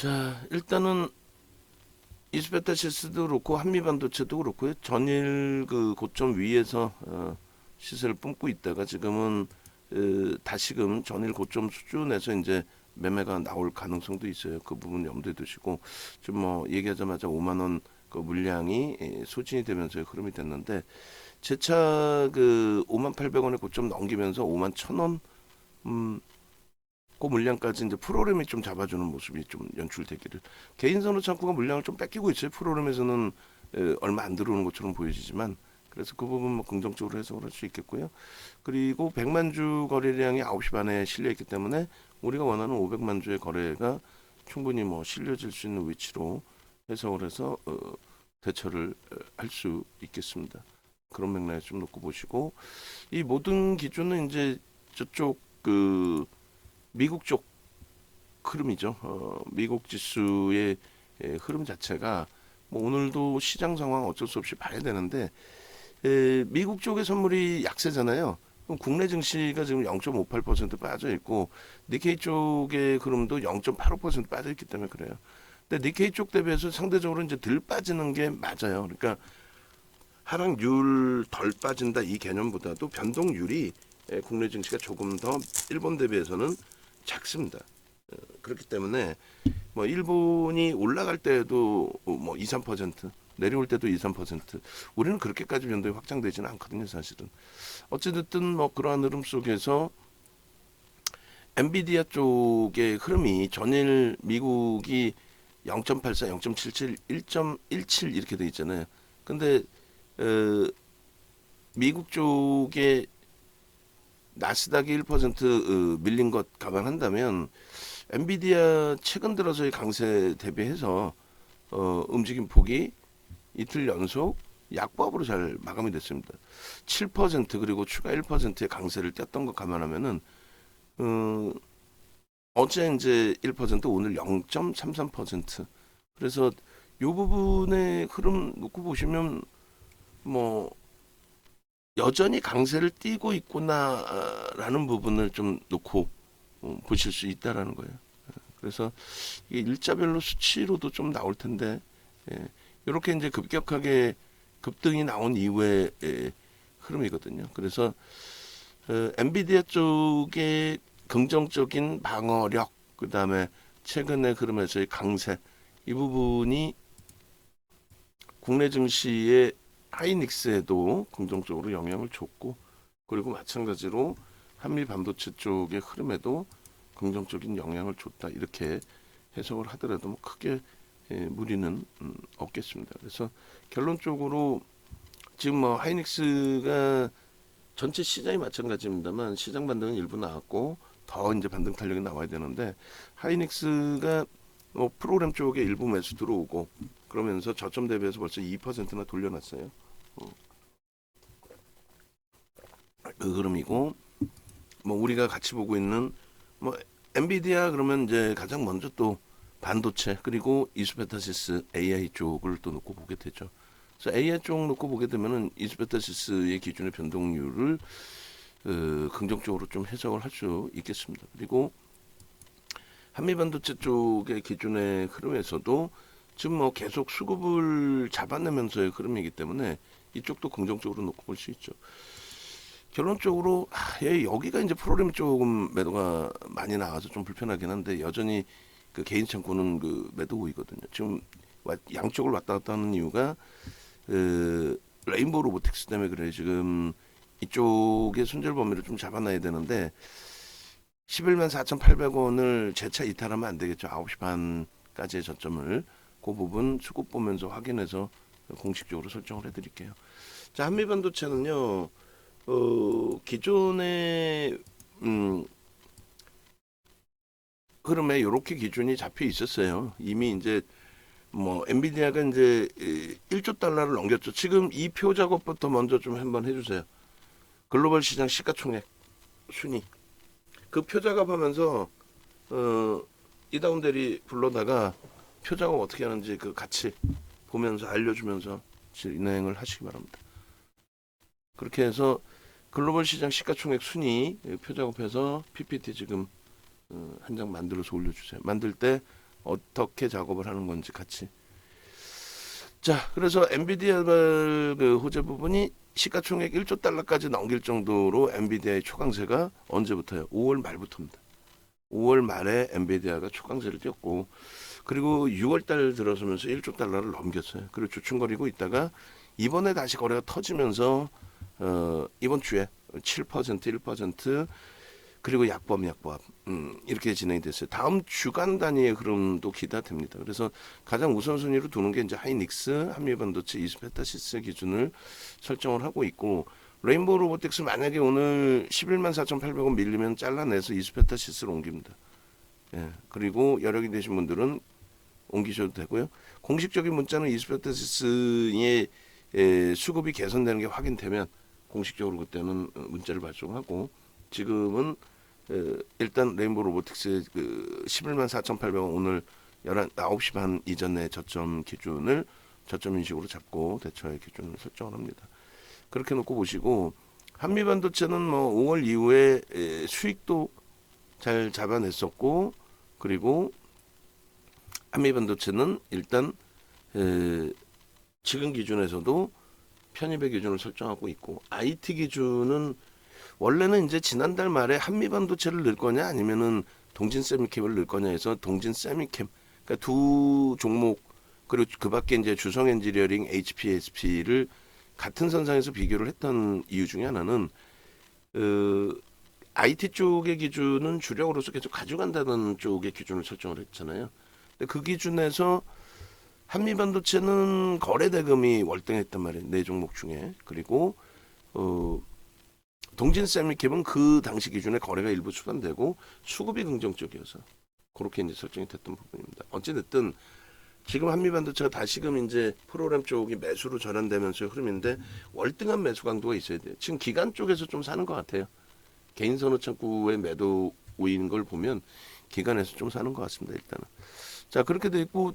자, 일단은 이스페타시스도 그렇고 한미반도체도 그렇고요. 전일 그 고점 위에서 시세를 뿜고 있다가 지금은 다시금 전일 고점 수준에서 이제 매매가 나올 가능성도 있어요. 그 부분 염두에 두시고 지금 뭐 얘기하자마자 5만 원 그 물량이 소진이 되면서 흐름이 됐는데 재차 그 5만 800원의 고점 넘기면서 5만 1,000원 그 물량까지 이제 프로그램이 좀 잡아주는 모습이 좀 연출되기를. 개인선호 창구가 물량을 좀 뺏기고 있어요. 프로그램에서는 얼마 안 들어오는 것처럼 보여지지만 그래서 그 부분 뭐 긍정적으로 해석을 할 수 있겠고요. 그리고 100만 주 거래량이 9시 반에 실려 있기 때문에 우리가 원하는 500만 주의 거래가 충분히 뭐 실려질 수 있는 위치로 해석을 해서 대처를 할 수 있겠습니다. 그런 맥락에 좀 놓고 보시고 이 모든 기준은 이제 저쪽 그 미국 쪽 흐름이죠. 미국 지수의 흐름 자체가 뭐 오늘도 시장 상황 어쩔 수 없이 봐야 되는데 미국 쪽의 선물이 약세잖아요. 그럼 국내 증시가 지금 0.58% 빠져 있고 니케이 쪽의 흐름도 0.85% 빠져 있기 때문에 그래요. 근데 니케이 쪽 대비해서 상대적으로 이제 덜 빠지는 게 맞아요. 그러니까 하락률 덜 빠진다 이 개념보다도 변동률이 국내 증시가 조금 더 일본 대비해서는 작습니다. 그렇기 때문에 뭐 일본이 올라갈 때도 뭐 2, 3% 내려올 때도 2, 3% 우리는 그렇게까지 변동이 확장되지는 않거든요, 사실은. 어찌됐든 뭐 그러한 흐름 속에서 엔비디아 쪽의 흐름이 전일 미국이 0.84, 0.77, 1.17 이렇게 돼 있잖아요. 근데 미국 쪽에 나스닥이 1% 밀린 것 감안한다면 엔비디아 최근 들어서의 강세 대비해서 움직임 폭이 이틀 연속 약보합으로 잘 마감이 됐습니다. 7% 그리고 추가 1%의 강세를 띄었던 것 감안하면은 어제 이제 1% 오늘 0.33% 그래서 이 부분의 흐름 놓고 보시면 뭐 여전히 강세를 띠고 있구나라는 부분을 좀 놓고 보실 수 있다라는 거예요. 그래서 이게 일자별로 수치로도 좀 나올 텐데 이렇게 이제 급격하게 급등이 나온 이후의 흐름이거든요. 그래서 엔비디아 쪽의 긍정적인 방어력, 그 다음에 최근의 흐름에서의 강세 이 부분이 국내 증시의 하이닉스에도 긍정적으로 영향을 줬고 그리고 마찬가지로 한미 반도체 쪽의 흐름에도 긍정적인 영향을 줬다 이렇게 해석을 하더라도 뭐 크게 무리는 없겠습니다. 그래서 결론적으로 지금 뭐 하이닉스가 전체 시장이 마찬가지입니다만 시장 반등은 일부 나왔고 더 이제 반등 탄력이 나와야 되는데 하이닉스가 뭐 프로그램 쪽에 일부 매수 들어오고 그러면서 저점 대비해서 벌써 2%나 돌려놨어요. 그 흐름이고 뭐 우리가 같이 보고 있는 뭐 엔비디아 그러면 이제 가장 먼저 또 반도체 그리고 이스페타시스 AI 쪽을 또 놓고 보게 되죠. 그래서 AI 쪽 놓고 보게 되면은 이스페타시스의 기준의 변동률을 긍정적으로 좀 해석을 할 수 있겠습니다. 그리고 한미 반도체 쪽의 기준의 흐름에서도 지금 뭐 계속 수급을 잡아내면서의 흐름이기 때문에 이쪽도 긍정적으로 놓고 볼 수 있죠. 결론적으로 여기가 이제 프로그램 조금 매도가 많이 나와서 좀 불편하긴 한데 여전히 그 개인 창고는 그 매도 우위거든요. 지금 양쪽을 왔다 갔다 하는 이유가 레인보우 로보틱스 때문에 그래요. 지금 이쪽의 손절 범위를 좀 잡아놔야 되는데 11만 4,800원을 재차 이탈하면 안 되겠죠. 9시 반까지의 저점을 그 부분 수급 보면서 확인해서 공식적으로 설정을 해드릴게요. 자, 한미반도체는요. 기존의 흐름에 이렇게 기준이 잡혀 있었어요. 이미 이제 뭐 엔비디아가 이제 1조 달러를 넘겼죠. 지금 이 표 작업부터 먼저 좀 한번 해주세요. 글로벌 시장 시가총액 순위. 그 표 작업하면서 이다운 대리 불러다가 표 작업 어떻게 하는지 그 같이 보면서 알려주면서 진행을 하시기 바랍니다. 그렇게 해서 글로벌 시장 시가총액 순위 표 작업해서 PPT 지금 한 장 만들어서 올려주세요. 만들 때 어떻게 작업을 하는 건지 같이. 자, 그래서 엔비디아 그 호재 부분이 시가총액 1조 달러까지 넘길 정도로 엔비디아의 초강세가 언제부터요? 5월 말부터입니다. 5월 말에 엔비디아가 초강세를 띄었고, 그리고 6월 달 들어서면서 1조 달러를 넘겼어요. 그리고 주춤거리고 있다가 이번에 다시 거래가 터지면서 이번 주에 7%, 1%, 그리고 약보합 이렇게 진행이 됐어요. 다음 주간 단위의 흐름도 기대됩니다. 그래서 가장 우선순위로 두는 게 이제 하이닉스, 한미반도체, 이스페타시스 기준을 설정을 하고 있고, 레인보우 로보틱스 만약에 오늘 11만 4,800원 밀리면 잘라내서 이스페타시스로 옮깁니다. 예, 그리고 여력이 되신 분들은 옮기셔도 되고요. 공식적인 문자는 이스페타시스의 수급이 개선되는 게 확인되면 공식적으로 그때는 문자를 발송하고, 지금은 일단 레인보우 로보틱스의 그 11만 4,800원 오늘 9시 반 이전의 저점 기준을 저점 인식으로 잡고 대처의 기준을 설정을 합니다. 그렇게 놓고 보시고, 한미반도체는 뭐 5월 이후에 수익도 잘 잡아냈었고, 그리고 한미반도체는 일단 지금 기준에서도 편입의 기준을 설정하고 있고, IT 기준은 원래는 이제 지난달 말에 한미반도체를 넣을 거냐 아니면은 동진 세미캠을 넣을 거냐 해서 동진 세미캠, 그러니까 두 종목, 그리고 그 밖에 이제 주성 엔지니어링, HPSP를 같은 선상에서 비교를 했던 이유 중에 하나는 IT 쪽의 기준은 주력으로서 계속 가져간다는 쪽의 기준을 설정을 했잖아요. 근데 그 기준에서 한미반도체는 거래 대금이 월등했단 말이에요. 네 종목 중에. 그리고 동진 세미캡은 그 당시 기준에 거래가 일부 수반되고 수급이 긍정적이어서 그렇게 이제 설정이 됐던 부분입니다. 어찌됐든 지금 한미반도체가 다시금 이제 프로그램 쪽이 매수로 전환되면서의 흐름인데 월등한 매수 강도가 있어야 돼요. 지금 기관 쪽에서 좀 사는 것 같아요. 개인 선호 창구의 매도 오인 걸 보면 기관에서 좀 사는 것 같습니다. 일단은. 자, 그렇게 돼 있고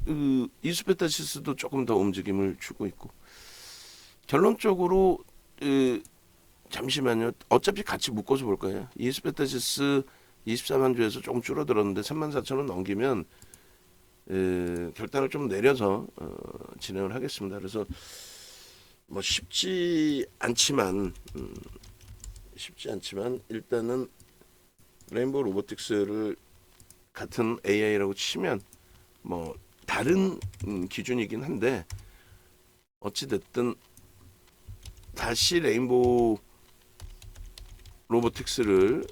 이스페타시스도 조금 더 움직임을 주고 있고, 결론적으로 잠시만요. 어차피 같이 묶어서 볼 거예요. 이스페타시스 24만 주에서 조금 줄어들었는데 34,000원 넘기면 결단을 좀 내려서 진행을 하겠습니다. 그래서 뭐 쉽지 않지만 일단은 레인보우 로보틱스를 같은 AI라고 치면 뭐 다른 기준이긴 한데, 어찌됐든 다시 레인보우 로보틱스를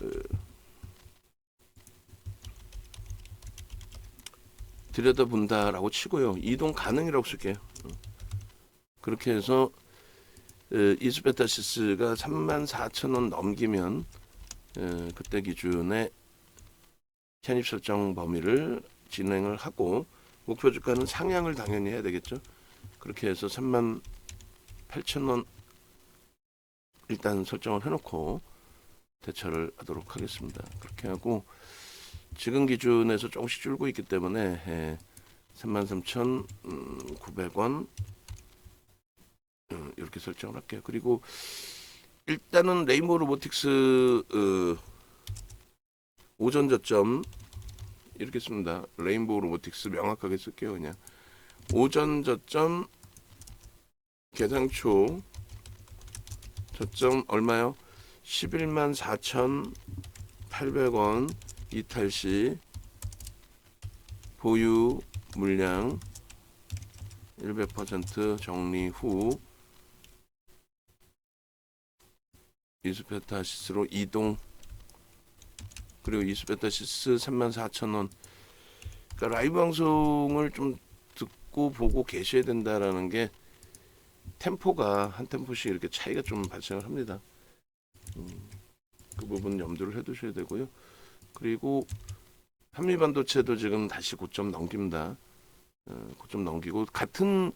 들여다본다라고 치고요. 이동 가능이라고 쓸게요. 그렇게 해서 이스페타시스가 34,000원 넘기면 그때 기준에 편입 설정 범위를 진행을 하고, 목표 주가는 상향을 당연히 해야 되겠죠. 그렇게 해서 38,000원 일단 설정을 해놓고 대처를 하도록 하겠습니다. 그렇게 하고, 지금 기준에서 조금씩 줄고 있기 때문에 33,900원 이렇게 설정을 할게요. 그리고 일단은 레인보우 로보틱스 오전 저점 이렇게 씁니다. 레인보우 로보틱스 명확하게 쓸게요. 그냥 오전 저점 개장초 저점 얼마요? 11만 4,800원 이탈시 보유 물량 100% 정리 후 이스페타시스로 이동, 그리고 이스페타시스 34,000원. 그러니까 라이브 방송을 좀 듣고 보고 계셔야 된다라는 게, 템포가 한 템포씩 이렇게 차이가 좀 발생을 합니다. 그 부분 염두를 해두셔야 되고요. 그리고 한미반도체도 지금 다시 고점 넘깁니다. 고점 넘기고 같은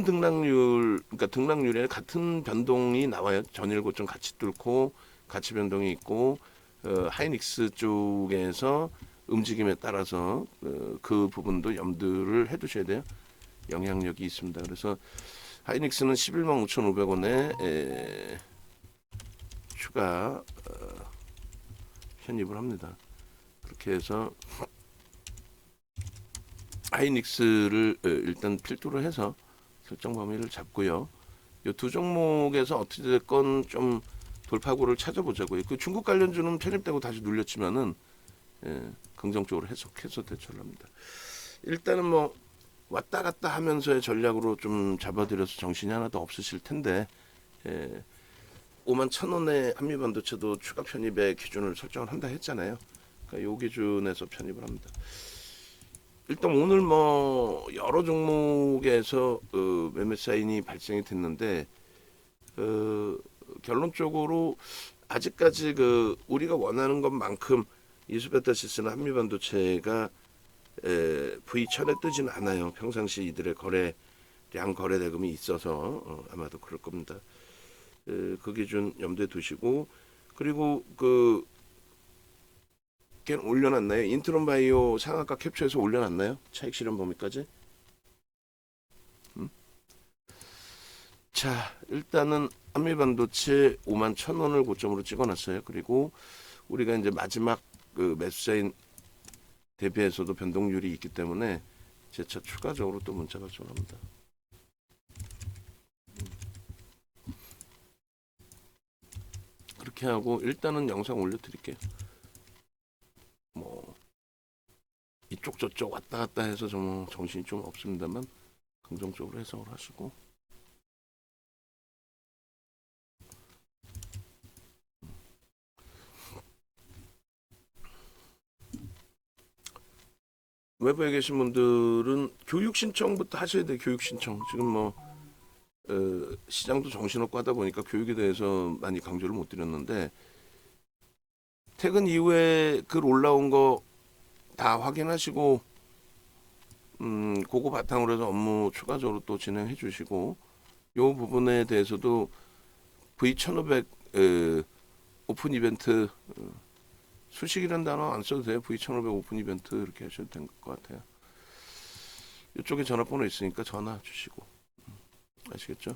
등락률, 그러니까 등락률에 같은 변동이 나와요. 전일 고점 같이 뚫고 같이 변동이 있고, 하이닉스 쪽에서 움직임에 따라서 그 부분도 염두를 해두셔야 돼요. 영향력이 있습니다. 그래서 하이닉스는 11만 5,500원에 추가 편입을 합니다. 그렇게 해서 하이닉스를 일단 필두로 해서 설정 범위를 잡고요. 이 두 종목에서 어떻게 됐건 좀 돌파구를 찾아보자고요. 그 중국 관련주는 편입되고 다시 눌렸지만은 긍정적으로 해석해서 대처를 합니다. 일단은 뭐 왔다 갔다 하면서의 전략으로 좀 잡아드려서 정신이 하나도 없으실 텐데 5만 1,000원의 한미반도체도 추가 편입의 기준을 설정을 한다 했잖아요. 그러니까 요 기준에서 편입을 합니다. 일단 오늘 뭐 여러 종목에서 매매 사인이 발생이 됐는데 결론적으로 아직까지 그 우리가 원하는 것만큼 이수베타시스나 한미반도체가 V1000에 뜨지는 않아요. 평상시 이들의 거래량 거래 대금이 있어서 아마도 그럴 겁니다. 그 기준 염두에 두시고 그리고 그 걔는 올려놨나요? 인트론 바이오 상한가 캡처해서 올려놨나요? 차익 실현 범위까지? 자, 일단은 한미반도체 5만 1,000원을 고점으로 찍어놨어요. 그리고 우리가 이제 마지막 그 매수사인 대비해서도 변동률이 있기 때문에 재차 추가적으로 또 문자 발송합니다. 그렇게 하고 일단은 영상 올려드릴게요. 뭐 이쪽 저쪽 왔다 갔다 해서 좀 정신이 좀 없습니다만 긍정적으로 해석을 하시고 외부에 계신 분들은 교육 신청부터 하셔야 돼요. 교육 신청. 지금 뭐 시장도 정신없고 하다 보니까 교육에 대해서 많이 강조를 못 드렸는데 퇴근 이후에 글 올라온 거 다 확인하시고 그거 바탕으로 해서 업무 추가적으로 또 진행해 주시고 요 부분에 대해서도 V1500 오픈 이벤트 수식이라는 단어 안 써도 돼요. V1500 오픈 이벤트 이렇게 하셔도 될 것 같아요. 이쪽에 전화번호 있으니까 전화 주시고 아시겠죠?